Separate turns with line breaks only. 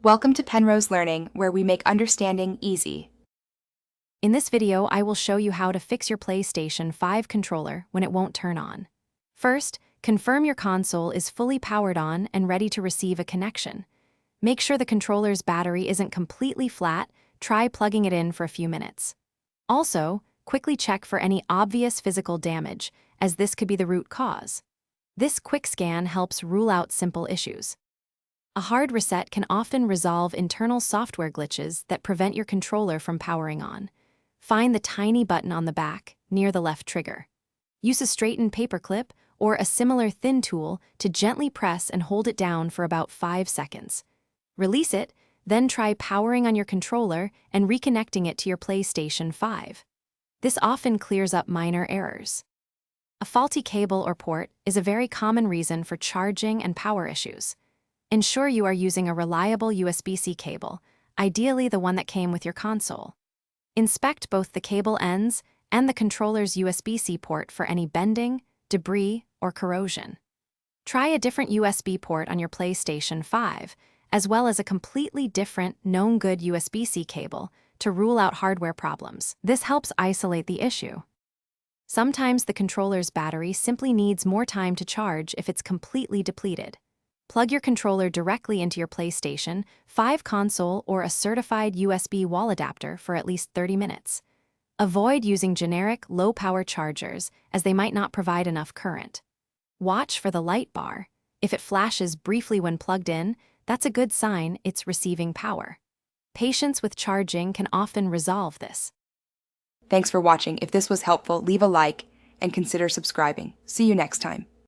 Welcome to Penrose Learning, where we make understanding easy.
In this video, I will show you how to fix your PlayStation 5 controller when it won't turn on. First, confirm your console is fully powered on and ready to receive a connection. Make sure the controller's battery isn't completely flat. Try plugging it in for a few minutes. Also, quickly check for any obvious physical damage, as this could be the root cause. This quick scan helps rule out simple issues. A hard reset can often resolve internal software glitches that prevent your controller from powering on. Find the tiny button on the back, near the left trigger. Use a straightened paperclip or a similar thin tool to gently press and hold it down for about 5 seconds. Release it, then try powering on your controller and reconnecting it to your PlayStation 5. This often clears up minor errors. A faulty cable or port is a very common reason for charging and power issues. Ensure you are using a reliable USB-C cable, ideally the one that came with your console. Inspect both the cable ends and the controller's USB-C port for any bending, debris, or corrosion. Try a different USB port on your PlayStation 5, as well as a completely different, known good USB-C cable to rule out hardware problems. This helps isolate the issue. Sometimes the controller's battery simply needs more time to charge if it's completely depleted. Plug your controller directly into your PlayStation 5 console or a certified USB wall adapter for at least 30 minutes. Avoid using generic, low-power chargers as they might not provide enough current. Watch for the light bar. If it flashes briefly when plugged in, that's a good sign it's receiving power. Patience with charging can often resolve this.
Thanks for watching. If this was helpful, leave a like and consider subscribing. See you next time.